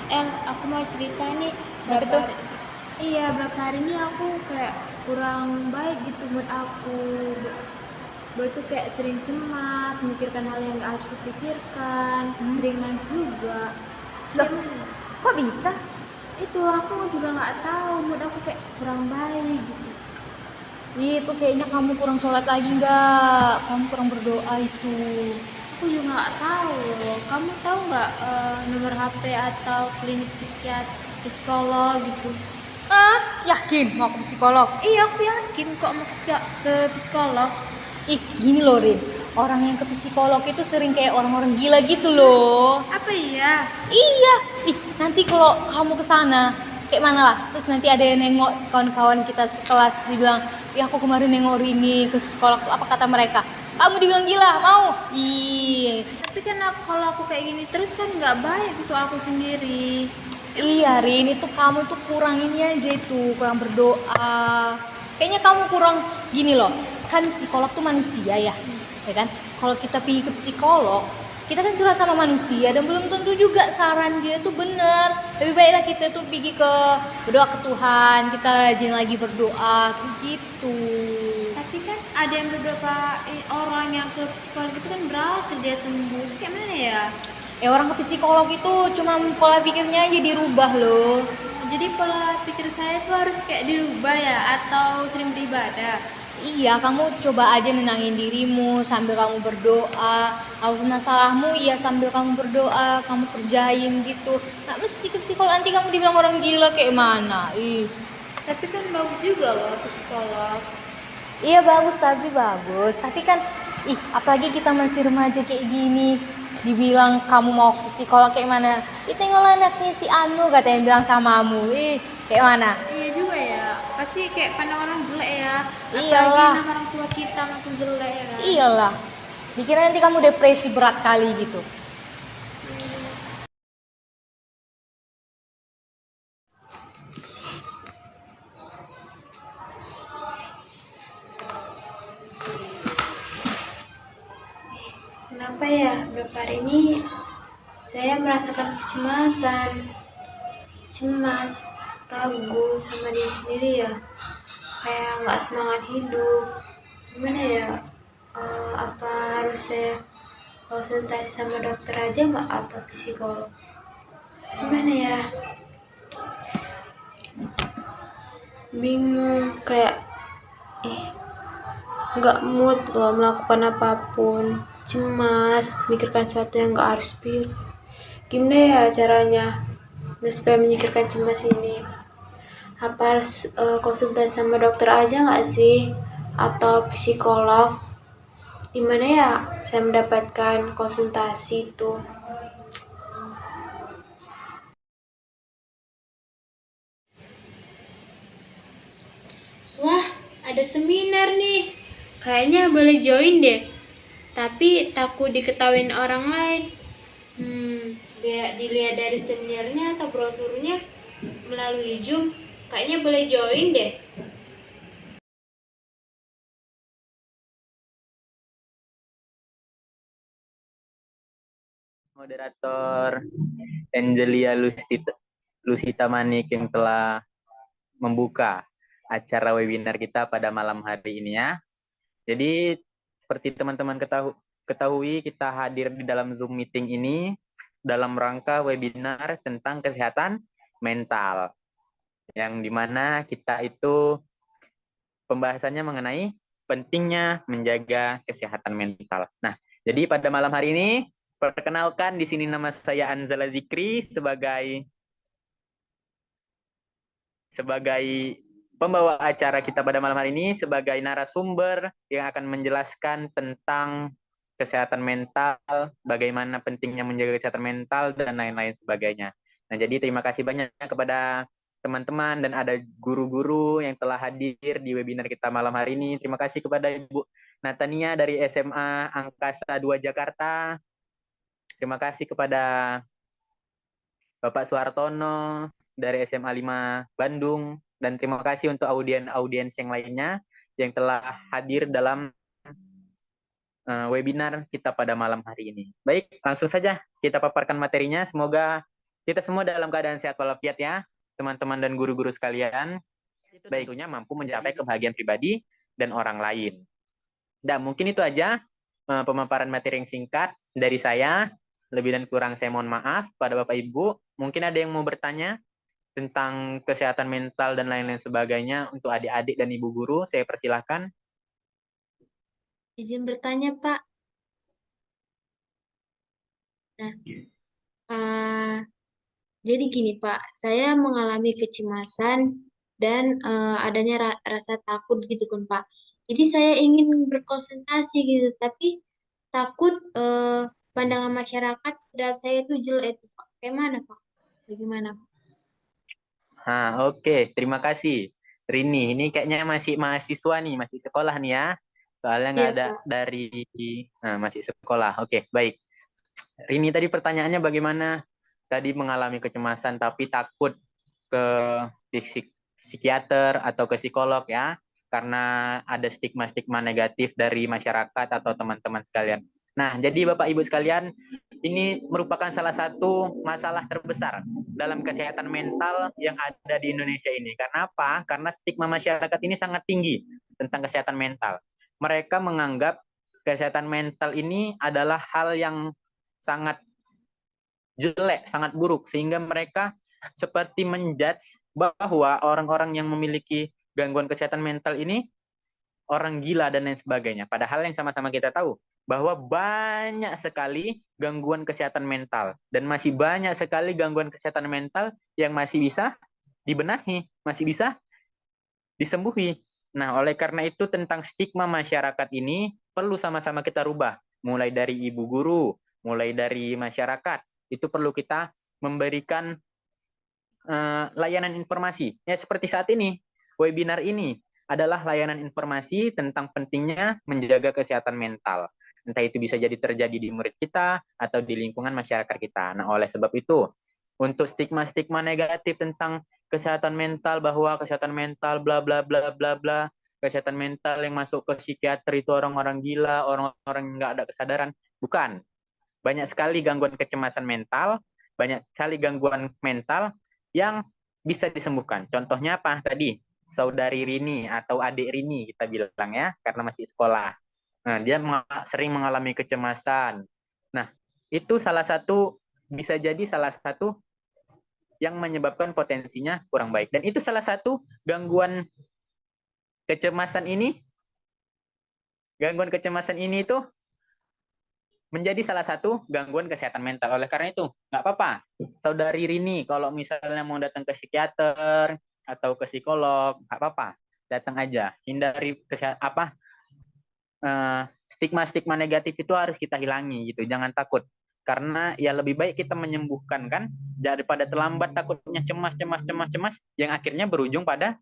Aku mau cerita nih. Apa berapa tuh? hari, iya, berapa hari ini aku kayak kurang baik gitu mood aku. Gue tuh kayak sering cemas, memikirkan hal yang gak harus dipikirkan, sering nangis juga. Loh, Kayak mana ya? kok bisa? Itu aku juga nggak tahu, mood aku kayak kurang baik gitu. Itu kayaknya kamu kurang sholat lagi nggak? Kamu kurang berdoa itu. Aku juga nggak tahu loh. Kamu tahu nggak nomor HP atau klinik psikolog gitu? Ah, yakin mau ke psikolog? Iya, aku yakin kok mau ke psikolog. Ih, gini loh, Rin. Orang yang ke psikolog itu sering kayak orang-orang gila gitu loh. Apa iya? Iya. Ih, nanti kalau kamu ke sana, kayak mana lah? Terus nanti ada yang nengok kawan-kawan kita sekelas dibilang, "Ih, aku kemarin nengok Rini ke psikolog." Apa kata mereka? Kamu dibilang gila, mau? Ih. Tapi kan kalau aku kayak gini terus kan nggak baik untuk aku sendiri. Iya, Rin, itu kamu tuh kurang ini aja itu, kurang berdoa. Kayaknya kamu kurang gini loh. Kan psikolog tuh manusia ya, ya kan? Kalau kita pergi ke psikolog, kita kan curhat sama manusia dan belum tentu juga saran dia tuh bener. Lebih baiklah kita tuh pergi ke berdoa ke Tuhan, kita rajin lagi berdoa, kayak gitu. Tapi kan ada yang beberapa orang yang ke psikolog itu kan berhasil dia sembuh. Itu kayak mana ya? Orang ke psikolog itu cuma pola pikirnya aja dirubah loh. Jadi pola pikir saya tuh harus kayak dirubah ya, atau sering beribadah. Iya, kamu coba aja nenangin dirimu sambil kamu berdoa. Kalau masalahmu ya sambil kamu berdoa, kamu kerjain gitu. Nggak mesti ke psikolog nanti kamu dibilang orang gila kayak mana. Ih. Tapi kan bagus juga loh ke psikolog. Iya bagus tapi bagus. Tapi kan apalagi kita masih remaja kayak gini. Dibilang kamu mau ke psikolog kayak mana? Tinggal anaknya si Anu katanya bilang samamu. Kayak mana? Iya juga ya, pasti kayak pandang orang jelek ya. Apalagi Iyalah. nama orang tua kita makin jelek ya kan. Iyalah. Dikira nanti kamu depresi berat kali gitu. Kenapa ya beberapa hari ini saya merasakan kecemasan, cemas, ragu sama diri sendiri ya. Kayak nggak semangat hidup. Gimana ya? Apa harus saya konsultasi sama dokter aja nggak atau psikolog? Gimana ya? Bingung kayak nggak mood loh melakukan apapun, cemas, mikirkan sesuatu yang nggak harus pikir. Gimana ya caranya supaya menyingkirkan cemas ini? Apa harus konsultasi sama dokter aja nggak sih? Atau psikolog? Dimana ya saya mendapatkan konsultasi itu? Wah, ada seminar nih. Kayaknya boleh join deh. Tapi takut diketahuin orang lain. Dilihat dari seminarnya atau brosurnya melalui Zoom, kayaknya boleh join deh. Moderator Angelia Lusita Manik yang telah membuka acara webinar kita pada malam hari ini ya. Jadi seperti teman-teman ketahui kita hadir di dalam Zoom meeting ini dalam rangka webinar tentang kesehatan mental. Yang dimana kita itu pembahasannya mengenai pentingnya menjaga kesehatan mental. Nah, jadi pada malam hari ini perkenalkan di sini nama saya Anzala Zikri sebagai pembawa acara kita pada malam hari ini sebagai narasumber yang akan menjelaskan tentang kesehatan mental, bagaimana pentingnya menjaga kesehatan mental dan lain-lain sebagainya. Nah, jadi terima kasih banyak kepada teman-teman dan ada guru-guru yang telah hadir di webinar kita malam hari ini. Terima kasih kepada Ibu Natania dari SMA Angkasa 2 Jakarta. Terima kasih kepada Bapak Suhartono dari SMA 5 Bandung, dan terima kasih untuk audiens yang lainnya yang telah hadir dalam webinar kita pada malam hari ini. Baik, langsung saja kita paparkan materinya. Semoga kita semua dalam keadaan sehat walafiat ya, teman-teman dan guru-guru sekalian. Itu tentunya mampu mencapai kebahagiaan pribadi dan orang lain. Dan mungkin itu aja pemaparan materi yang singkat dari saya. Lebih dan kurang saya mohon maaf pada Bapak Ibu. Mungkin ada yang mau bertanya tentang kesehatan mental dan lain-lain sebagainya untuk adik-adik dan ibu guru. Saya persilahkan. Izin bertanya, Pak. Nah, eh, jadi gini, Pak. Saya mengalami kecemasan dan adanya rasa takut gitu kan, Pak. Jadi saya ingin berkonsentrasi gitu, tapi takut pandangan masyarakat terhadap saya itu jelek, itu, Pak. Bagaimana, Pak? Bagaimana, Pak? Oke. Terima kasih. Rini, ini kayaknya masih mahasiswa nih, masih sekolah nih ya. Soalnya nggak Iya, ada Pak. dari, masih sekolah. Oke, baik. Rini tadi pertanyaannya bagaimana? Tadi mengalami kecemasan tapi takut ke psikiater atau ke psikolog ya, karena ada stigma-stigma negatif dari masyarakat atau teman-teman sekalian. Nah, jadi Bapak Ibu sekalian, ini merupakan salah satu masalah terbesar dalam kesehatan mental yang ada di Indonesia ini. Karena apa? Karena stigma masyarakat ini sangat tinggi tentang kesehatan mental. Mereka menganggap kesehatan mental ini adalah hal yang sangat jelek, sangat buruk, sehingga mereka seperti menjudge bahwa orang-orang yang memiliki gangguan kesehatan mental ini orang gila dan lain sebagainya. Padahal yang sama-sama kita tahu bahwa banyak sekali gangguan kesehatan mental dan masih banyak sekali gangguan kesehatan mental yang masih bisa dibenahi, masih bisa disembuhi. Nah, oleh karena itu tentang stigma masyarakat ini perlu sama-sama kita rubah, mulai dari ibu guru, mulai dari masyarakat. Itu perlu kita memberikan layanan informasi. Ya seperti saat ini, webinar ini adalah layanan informasi tentang pentingnya menjaga kesehatan mental. Entah itu bisa jadi terjadi di murid kita atau di lingkungan masyarakat kita. Nah, oleh sebab itu, untuk stigma-stigma negatif tentang kesehatan mental, bahwa kesehatan mental bla bla bla bla bla, kesehatan mental yang masuk ke psikiater itu orang-orang gila, orang-orang yang nggak ada kesadaran. Bukan. Banyak sekali gangguan kecemasan mental, banyak sekali gangguan mental yang bisa disembuhkan. Contohnya apa tadi? Saudari Rini atau adik Rini kita bilang ya, karena masih sekolah. Nah, dia sering mengalami kecemasan. Nah, itu salah satu, bisa jadi salah satu yang menyebabkan potensinya kurang baik. Dan itu salah satu gangguan kecemasan ini, gangguan kecemasan ini itu menjadi salah satu gangguan kesehatan mental. Oleh karena itu, nggak apa-apa. Saudari Rini, kalau misalnya mau datang ke psikiater atau ke psikolog, nggak apa-apa. Datang aja. Hindari stigma-stigma negatif itu harus kita hilangi gitu. Jangan takut. Karena ya lebih baik kita menyembuhkan kan daripada terlambat takutnya cemas, yang akhirnya berujung pada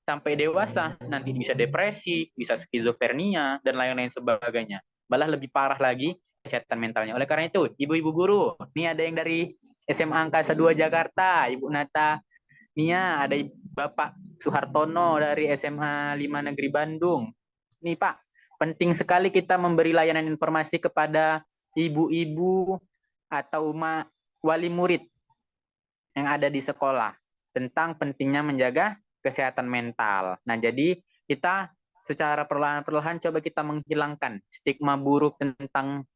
sampai dewasa nanti bisa depresi, bisa skizofrenia dan lain-lain sebagainya. Malah lebih parah lagi kesehatan mentalnya. Oleh karena itu, ibu-ibu guru, nih ada yang dari SMA Angkasa 2 Jakarta, Ibu Nata Nia, ada Bapak Suhartono dari SMA 5 Negeri Bandung. Nih Pak, penting sekali kita memberi layanan informasi kepada ibu-ibu atau wali murid yang ada di sekolah tentang pentingnya menjaga kesehatan mental. Nah, jadi kita secara perlahan-perlahan coba kita menghilangkan stigma buruk tentang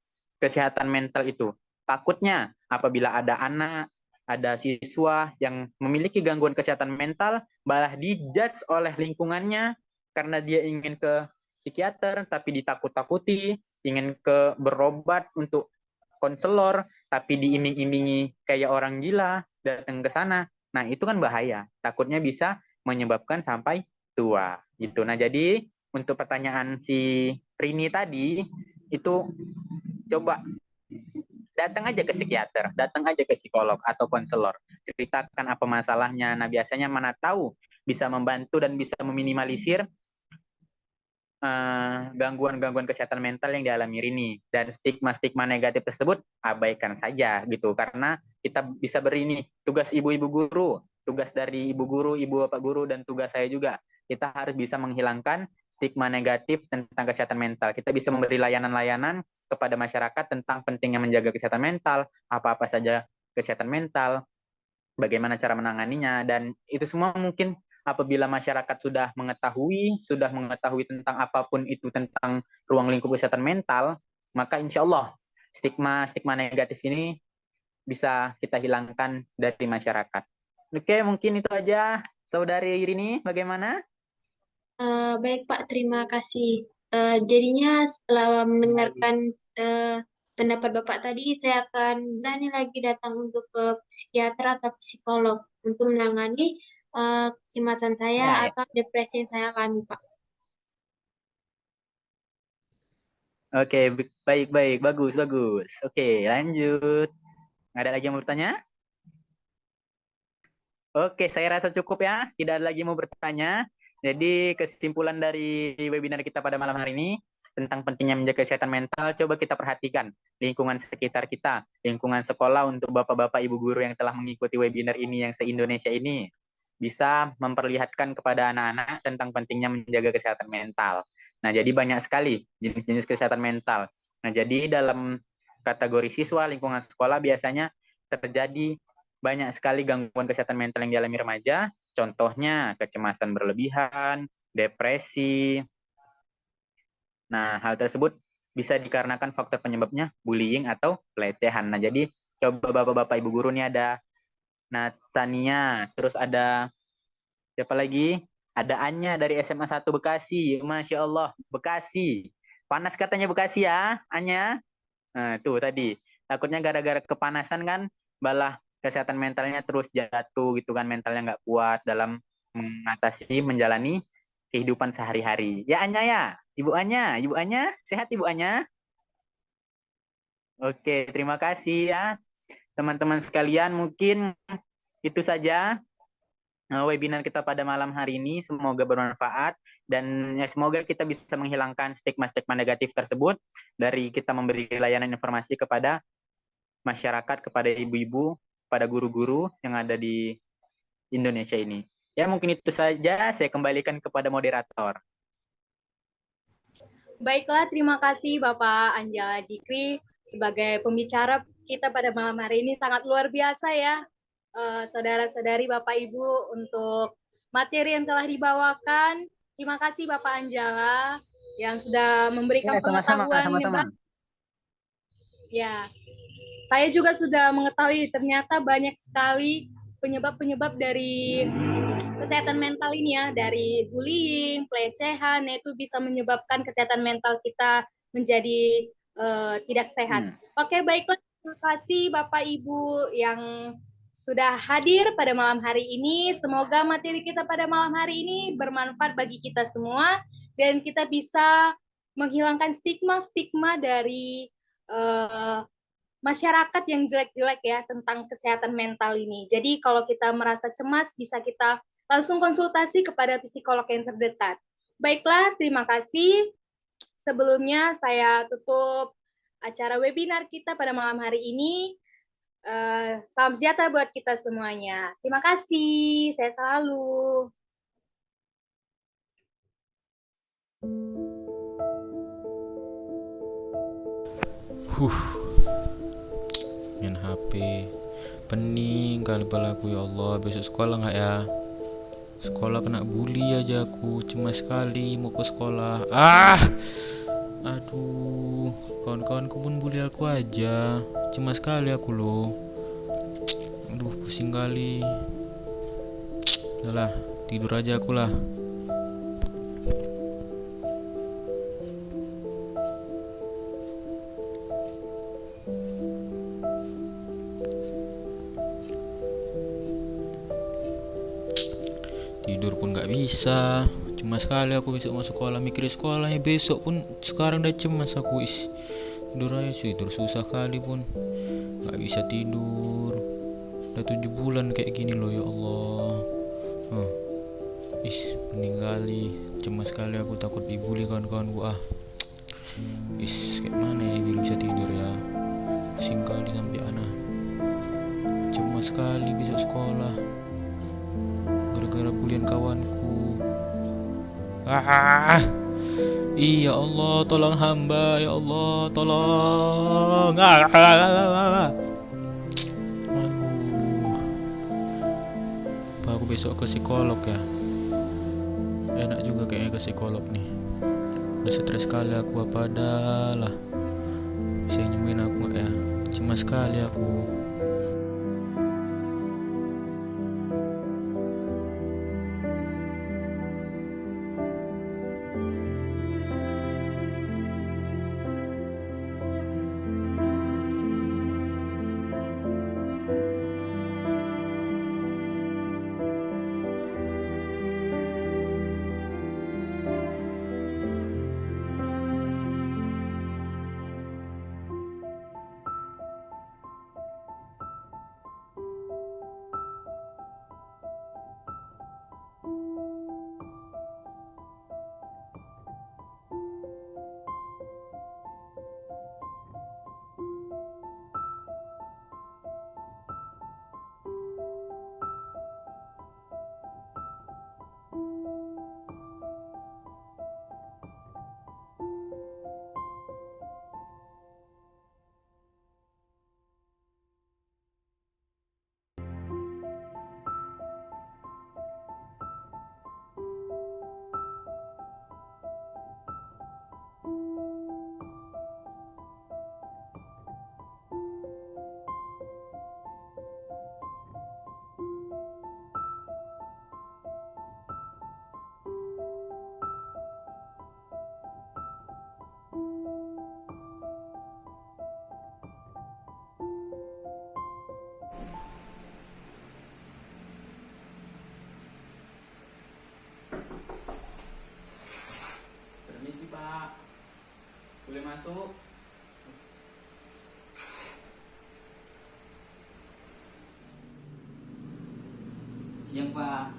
kesehatan mental itu. Takutnya apabila ada anak, ada siswa yang memiliki gangguan kesehatan mental, malah dijudge oleh lingkungannya karena dia ingin ke psikiater tapi ditakut-takuti, ingin ke berobat untuk konselor tapi diiming-imingi kayak orang gila datang ke sana. Nah, itu kan bahaya. Takutnya bisa menyebabkan sampai tua gitu. Nah, jadi untuk pertanyaan si Rini tadi itu coba datang aja ke psikiater, datang aja ke psikolog atau konselor, ceritakan apa masalahnya. Nah, biasanya mana tahu bisa membantu dan bisa meminimalisir gangguan-gangguan kesehatan mental yang dialami Rini, dan stigma-stigma negatif tersebut abaikan saja gitu, karena kita bisa beri ini tugas ibu-ibu guru, tugas dari ibu guru, ibu bapak guru, dan tugas saya juga, kita harus bisa menghilangkan stigma negatif tentang kesehatan mental. Kita bisa memberi layanan-layanan kepada masyarakat tentang pentingnya menjaga kesehatan mental, apa-apa saja kesehatan mental, bagaimana cara menanganinya, dan itu semua mungkin apabila masyarakat sudah mengetahui tentang apapun itu tentang ruang lingkup kesehatan mental, maka insya Allah stigma negatif ini bisa kita hilangkan dari masyarakat. Oke, mungkin itu aja. Saudari Irini, bagaimana? Baik Pak, terima kasih. Jadinya setelah mendengarkan pendapat Bapak tadi, saya akan berani lagi datang untuk ke psikiater atau psikolog untuk menangani kecemasan Ya, saya ya. atau depresi yang saya alami, Pak. Oke, baik, baik, bagus, bagus. Oke, lanjut. Ada lagi yang mau bertanya? Oke, saya rasa cukup ya. Tidak ada lagi yang mau bertanya. Jadi kesimpulan dari webinar kita pada malam hari ini tentang pentingnya menjaga kesehatan mental, coba kita perhatikan lingkungan sekitar kita, lingkungan sekolah untuk bapak-bapak, ibu guru yang telah mengikuti webinar ini yang se-Indonesia ini, bisa memperlihatkan kepada anak-anak tentang pentingnya menjaga kesehatan mental. Nah, jadi banyak sekali jenis-jenis kesehatan mental. Nah, jadi dalam kategori siswa, lingkungan sekolah biasanya terjadi banyak sekali gangguan kesehatan mental yang dialami remaja, contohnya kecemasan berlebihan, depresi. Nah, hal tersebut bisa dikarenakan faktor penyebabnya bullying atau pelecehan. Nah, jadi coba bapak-bapak ibu guru nih ada Natania, terus ada siapa lagi? Ada Anya dari SMA 1 Bekasi. Masya Allah, Bekasi. Panas katanya Bekasi ya, Anya. Nah, tuh tadi. Takutnya gara-gara kepanasan kan, malah kesehatan mentalnya terus jatuh gitu kan, mentalnya nggak kuat dalam mengatasi, menjalani kehidupan sehari-hari. Ya Anya ya, Ibu Anya, sehat Ibu Anya? Oke, terima kasih ya. Teman-teman sekalian, mungkin itu saja webinar kita pada malam hari ini. Semoga bermanfaat dan ya, semoga kita bisa menghilangkan stigma-stigma negatif tersebut dari kita memberi layanan informasi kepada masyarakat, kepada ibu-ibu, pada guru-guru yang ada di Indonesia ini. Ya mungkin itu saja, saya kembalikan kepada moderator. Baiklah, terima kasih Bapak Anjala Jikri sebagai pembicara kita pada malam hari ini, sangat luar biasa ya, saudara-saudari Bapak Ibu, untuk materi yang telah dibawakan. Terima kasih Bapak Anjala yang sudah memberikan Ya, sama-sama, pengetahuan yang sama-sama. baik. Ya, saya juga sudah mengetahui ternyata banyak sekali penyebab-penyebab dari kesehatan mental ini ya, dari bullying, pelecehan, itu bisa menyebabkan kesehatan mental kita menjadi tidak sehat. Oke, baiklah, terima kasih Bapak Ibu yang sudah hadir pada malam hari ini. Semoga materi kita pada malam hari ini bermanfaat bagi kita semua dan kita bisa menghilangkan stigma-stigma dari masyarakat yang jelek-jelek ya tentang kesehatan mental ini. Jadi kalau kita merasa cemas, bisa kita langsung konsultasi kepada psikolog yang terdekat. Baiklah, terima kasih. Sebelumnya saya tutup acara webinar kita pada malam hari ini. Salam sejahtera buat kita semuanya. Terima kasih. Saya selalu. Main HP pening kali palaku, ya Allah. Besok sekolah nggak ya? Sekolah kena bully aja aku, cemas sekali mau ke sekolah. Aduh, kawan-kawanku pun bully aku aja, cemas sekali aku loh. Aduh, pusing kali. Udahlah, tidur aja aku lah. Tidur pun gak bisa, cemas sekali aku besok mau sekolah. Mikir sekolahnya besok pun sekarang udah cemas aku. Tidur aja tidur susah kali pun gak bisa tidur. Udah 7 bulan kayak gini loh, ya Allah. Pening kali, cemas sekali aku, takut dibully kawan-kawanku. Kayak mana ya biar bisa tidur ya. Pusing kali sampai cemas sekali besok sekolah gara-gara bulian kawanku. Iya Allah, tolong hamba, ya Allah, tolong. Aduh, besok ke psikolog ya. Enak juga kayaknya ke psikolog nih. Udah stres sekali aku, apa adalah bisa nyembuhin aku ya. Cemas sekali aku. Permisi Pak, boleh masuk? Siang Pak.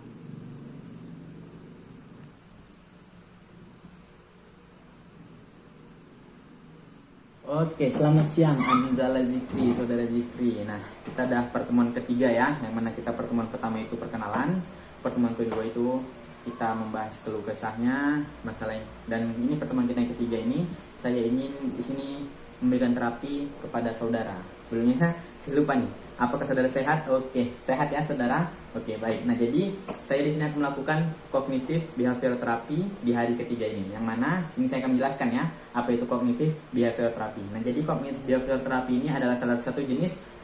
Oke, selamat siang Anzala Zikri, Saudara Zikri. Nah, kita udah pertemuan ketiga ya, yang mana kita pertemuan pertama itu perkenalan, pertemuan kedua itu kita membahas keluh kesahnya, masalah. Dan ini pertemuan kita yang ketiga ini, saya ingin di sini memberikan terapi kepada saudara. Sebelumnya saya lupa nih, apakah saudara sehat? Oke, sehat ya saudara. Oke, baik. Nah, jadi saya di sini akan melakukan kognitif behavioral terapi di hari ketiga ini. Yang mana sini saya akan menjelaskan ya, apa itu kognitif behavioral terapi. Nah, jadi kognitif behavioral terapi ini adalah salah satu jenis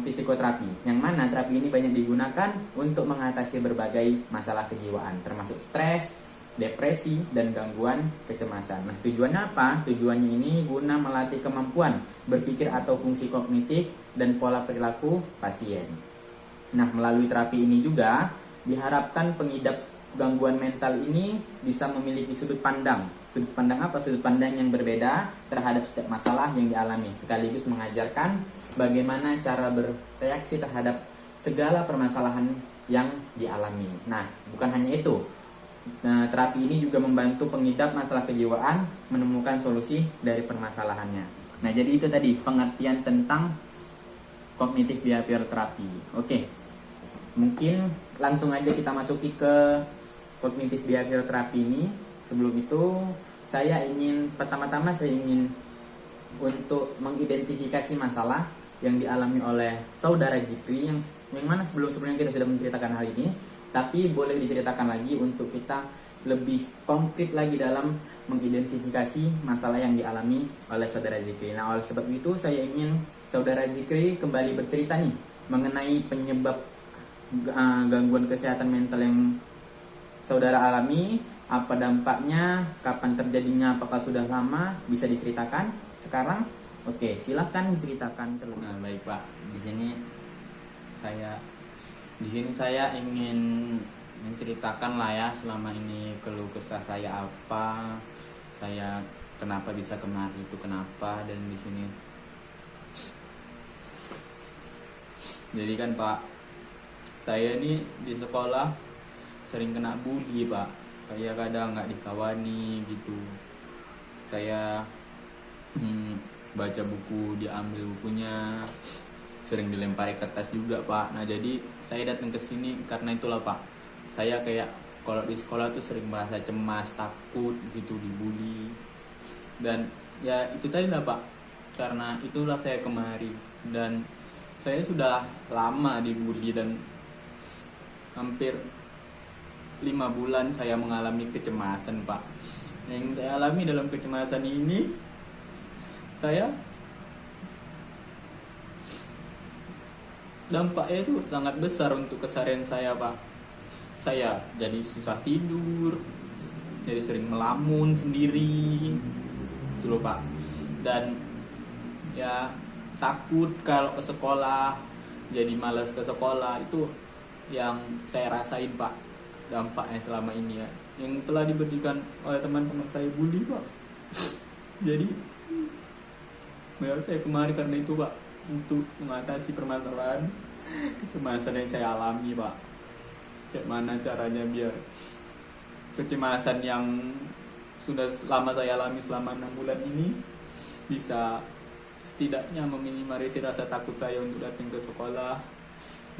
psikoterapi, yang mana terapi ini banyak digunakan untuk mengatasi berbagai masalah kejiwaan, termasuk stres, depresi, dan gangguan kecemasan. Nah, tujuannya apa? Tujuannya ini guna melatih kemampuan berpikir atau fungsi kognitif dan pola perilaku pasien. Nah, melalui terapi ini juga diharapkan pengidap gangguan mental ini bisa memiliki sudut pandang. Sudut pandang apa? Sudut pandang yang berbeda terhadap setiap masalah yang dialami, sekaligus mengajarkan bagaimana cara bereaksi terhadap segala permasalahan yang dialami. Nah, bukan hanya itu. Nah, terapi ini juga membantu pengidap masalah kejiwaan menemukan solusi dari permasalahannya. Nah, jadi itu tadi pengertian tentang kognitif behavioral terapi. Oke, mungkin langsung aja kita masuki ke kognitif behavioral terapi ini. Sebelum itu, pertama-tama saya ingin untuk mengidentifikasi masalah yang dialami oleh saudara Zikri, yang mana sebelumnya kita sudah menceritakan hal ini, tapi boleh diceritakan lagi untuk kita lebih konkret lagi dalam mengidentifikasi masalah yang dialami oleh saudara Zikri. Nah, oleh sebab itu saya ingin saudara Zikri kembali bercerita nih mengenai penyebab gangguan kesehatan mental yang saudara alami, apa dampaknya, kapan terjadinya, apakah sudah lama, bisa diceritakan sekarang? Oke, silakan diceritakan terlebih. Nah, baik Pak. Di sini saya ingin menceritakan lah ya selama ini keluh kesah saya apa, saya kenapa bisa kemari itu kenapa, dan di sini. Jadi kan Pak, saya ini di sekolah sering kena bully Pak. Saya kadang nggak dikawani gitu. Saya baca buku diambil bukunya, sering dilempari kertas juga Pak. Nah, jadi saya datang ke sini karena itulah Pak. Saya kayak kalau di sekolah tuh sering merasa cemas, takut gitu, dibully. Dan ya itu tadi lah Pak. Karena itulah saya kemari, dan saya sudah lama dibully dan hampir 5 bulan saya mengalami kecemasan, Pak. Yang saya alami dalam kecemasan ini, saya dampaknya itu sangat besar untuk keseharian saya, Pak. Saya jadi susah tidur, jadi sering melamun sendiri, gitu loh, Pak. Dan ya takut kalau ke sekolah, jadi malas ke sekolah. Itu yang saya rasain, Pak, dampaknya selama ini ya, yang telah diberikan oleh teman-teman saya bully, Pak. Jadi ya saya kemari karena itu, Pak, untuk mengatasi permasalahan kecemasan yang saya alami, Pak. Bagaimana caranya biar kecemasan yang sudah lama saya alami selama 6 bulan ini bisa setidaknya meminimalisir rasa takut saya untuk datang ke sekolah,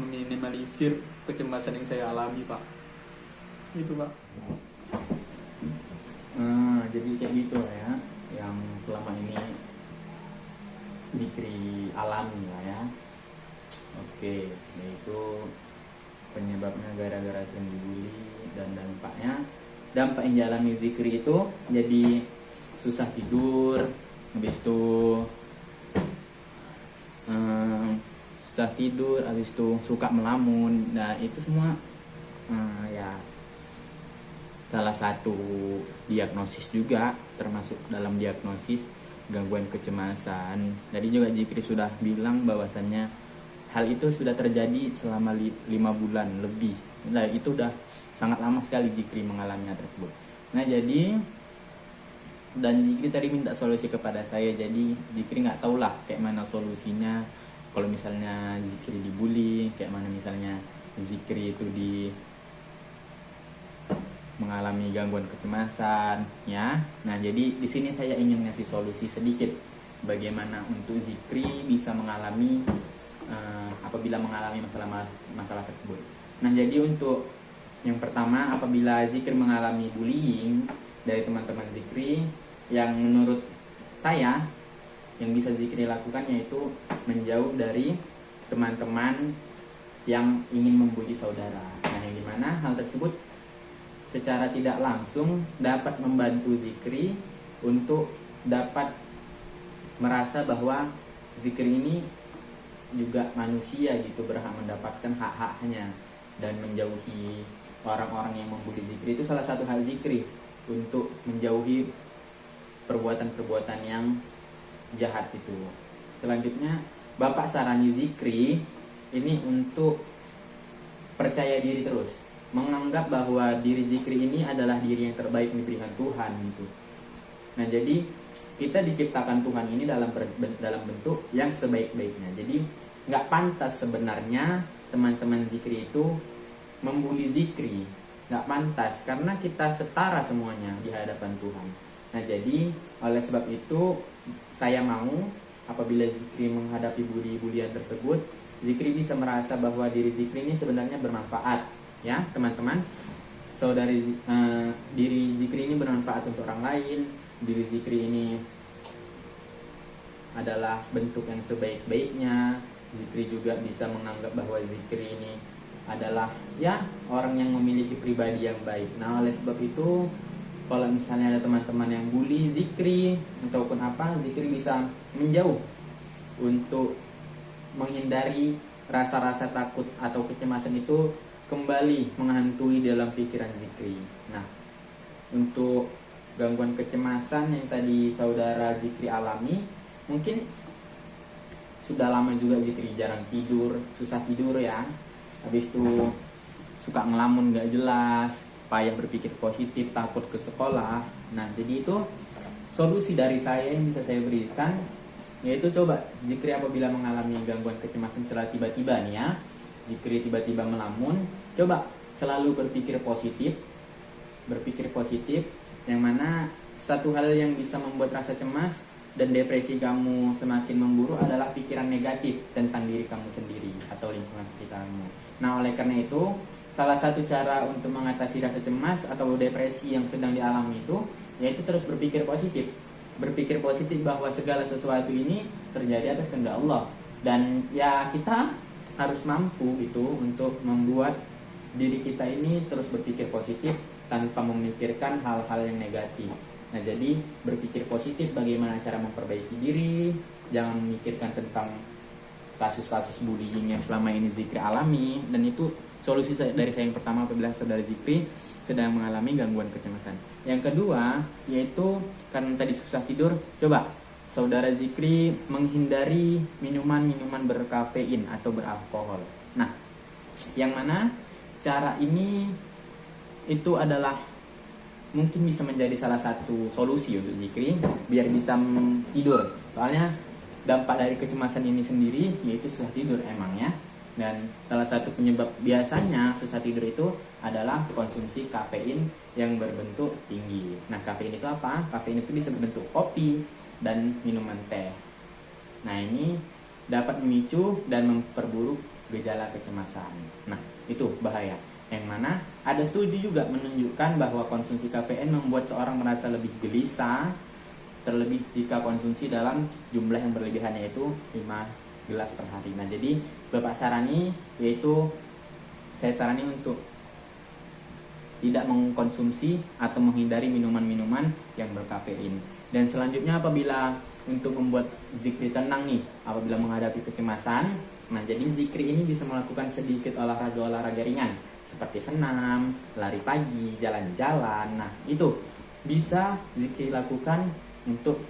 meminimalisir kecemasan yang saya alami, Pak. Itu, Pak. Jadi kayak gitu ya, yang selama ini Zikri alami lah ya. Oke, yaitu penyebabnya gara-gara sering dibully, dan dampak yang dialami Zikri itu jadi susah tidur, habis itu habis itu suka melamun. Nah itu semua ya salah satu diagnosis juga, termasuk dalam diagnosis gangguan kecemasan. Jadi juga Zikri sudah bilang bahwasannya hal itu sudah terjadi selama 5 bulan lebih. Nah itu udah sangat lama sekali Zikri mengalaminya tersebut. Nah jadi, dan Zikri tadi minta solusi kepada saya. Jadi Zikri nggak tahulah kayak mana solusinya kalau misalnya Zikri dibully, kayak mana misalnya Zikri itu mengalami gangguan kecemasan ya. Nah jadi di sini saya ingin ngasih solusi sedikit bagaimana untuk Zikri bisa mengalami apabila mengalami masalah tersebut. Nah jadi untuk yang pertama, apabila Zikri mengalami bullying dari teman-teman Zikri, yang menurut saya yang bisa Zikri lakukan yaitu menjauh dari teman-teman yang ingin membuli saudara. Nah yang dimana hal tersebut secara tidak langsung dapat membantu Zikri untuk dapat merasa bahwa Zikri ini juga manusia gitu, berhak mendapatkan hak-haknya, dan menjauhi orang-orang yang membuli Zikri. Itu salah satu hak Zikri untuk menjauhi perbuatan-perbuatan yang jahat itu. Selanjutnya Bapak sarani Zikri ini untuk percaya diri terus, menganggap bahwa diri Zikri ini adalah diri yang terbaik diberikan Tuhan gitu. Nah jadi kita diciptakan Tuhan ini dalam bentuk yang sebaik-baiknya. Jadi nggak pantas sebenarnya teman-teman Zikri itu membuli Zikri, nggak pantas, karena kita setara semuanya di hadapan Tuhan. Nah jadi oleh sebab itu saya mau apabila Zikri menghadapi bulian tersebut, Zikri bisa merasa bahwa diri Zikri ini sebenarnya bermanfaat ya teman-teman. Diri Zikri ini bermanfaat untuk orang lain. Diri Zikri ini adalah bentuk yang sebaik-baiknya. Zikri juga bisa menganggap bahwa Zikri ini adalah ya orang yang memiliki pribadi yang baik. Nah oleh sebab itu, kalau misalnya ada teman-teman yang bully Zikri ataupun apa, Zikri bisa menjauh untuk menghindari rasa-rasa takut atau kecemasan itu kembali menghantui dalam pikiran Zikri. Nah untuk gangguan kecemasan yang tadi saudara Zikri alami, mungkin sudah lama juga Zikri jarang tidur, susah tidur ya, habis itu suka ngelamun gak jelas, payah berpikir positif, takut ke sekolah. Nah jadi itu solusi dari saya yang bisa saya berikan, yaitu coba Zikri apabila mengalami gangguan kecemasan secara tiba-tiba nih ya, Zikri tiba-tiba melamun, coba selalu berpikir positif, yang mana satu hal yang bisa membuat rasa cemas dan depresi kamu semakin memburuk adalah pikiran negatif tentang diri kamu sendiri atau lingkungan sekitarmu. Nah oleh karena itu, salah satu cara untuk mengatasi rasa cemas atau depresi yang sedang dialami itu yaitu terus berpikir positif. Berpikir positif bahwa segala sesuatu ini terjadi atas kehendak Allah, dan ya kita harus mampu gitu untuk membuat diri kita ini terus berpikir positif tanpa memikirkan hal-hal yang negatif. Nah, jadi berpikir positif bagaimana cara memperbaiki diri, jangan memikirkan tentang kasus-kasus bullying yang selama ini Zikri alami. Dan itu solusi dari saya yang pertama apabila saudara Zikri sedang mengalami gangguan kecemasan. Yang kedua, yaitu karena tadi susah tidur, coba saudara Zikri menghindari minuman-minuman berkafein atau beralkohol. Nah, yang mana cara ini itu adalah mungkin bisa menjadi salah satu solusi untuk Zikri biar bisa tidur. Soalnya dampak dari kecemasan ini sendiri yaitu susah tidur emang ya. Dan salah satu penyebab biasanya susah tidur itu adalah konsumsi kafein yang berbentuk tinggi. Nah, kafein itu apa? Kafein itu bisa berbentuk kopi dan minuman teh. Nah, ini dapat memicu dan memperburuk gejala kecemasan. Nah, itu bahaya. Yang mana ada studi juga menunjukkan bahwa konsumsi kafein membuat seorang merasa lebih gelisah, terlebih jika konsumsi dalam jumlah yang berlebihan, yaitu 5 gelas per hari. Nah, jadi Bapak sarani, yaitu saya sarani untuk tidak mengkonsumsi atau menghindari minuman-minuman yang berkafein. Dan selanjutnya apabila untuk membuat Zikri tenang nih, apabila menghadapi kecemasan, nah jadi Zikri ini bisa melakukan sedikit olahraga-olahraga ringan seperti senam, lari pagi, jalan-jalan. Nah, itu bisa Zikri lakukan untuk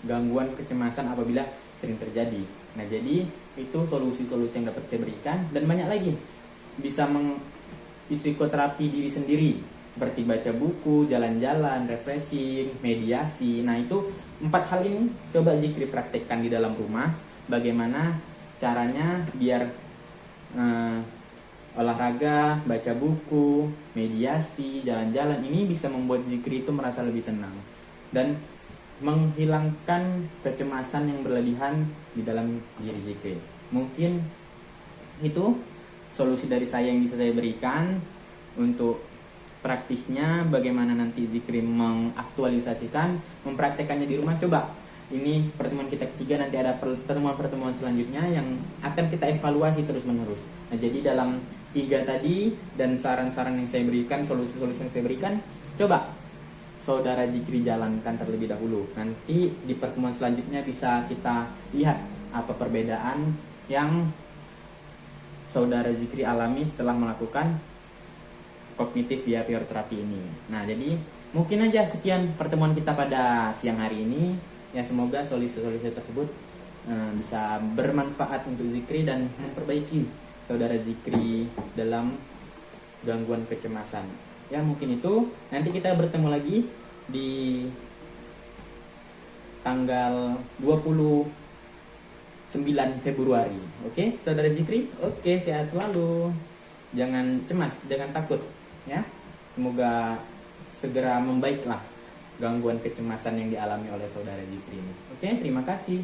gangguan kecemasan apabila sering terjadi. Nah, jadi itu solusi-solusi yang dapat saya berikan, dan banyak lagi. Bisa psikoterapi diri sendiri seperti baca buku, jalan-jalan, refreshing, mediasi. Nah, itu 4 hal ini coba Zikri praktekkan di dalam rumah. Bagaimana caranya biar olahraga, baca buku, mediasi, jalan-jalan ini bisa membuat Zikri itu merasa lebih tenang dan menghilangkan kecemasan yang berlebihan di dalam diri Zikri. Mungkin itu solusi dari saya yang bisa saya berikan. Untuk praktisnya bagaimana nanti Zikri mengaktualisasikan, mempraktekannya di rumah. Coba, ini pertemuan kita ketiga, nanti ada pertemuan-pertemuan selanjutnya yang akan kita evaluasi terus menerus. Nah, jadi dalam 3 tadi dan saran-saran yang saya berikan, solusi-solusi yang saya berikan, coba saudara Zikri jalankan terlebih dahulu. Nanti di pertemuan selanjutnya bisa kita lihat apa perbedaan yang saudara Zikri alami setelah melakukan kognitif behavior terapi ini. Nah, jadi mungkin aja sekian pertemuan kita pada siang hari ini. Ya, semoga solusi-solusi tersebut bisa bermanfaat untuk Zikri dan memperbaiki saudara Zikri dalam gangguan kecemasan. Ya, mungkin itu. Nanti kita bertemu lagi di tanggal 29 Februari. Oke, saudara Zikri? Oke, sehat selalu. Jangan cemas, jangan takut. Ya, semoga segera membaiklah gangguan kecemasan yang dialami oleh saudara Zikri ini. Oke, terima kasih.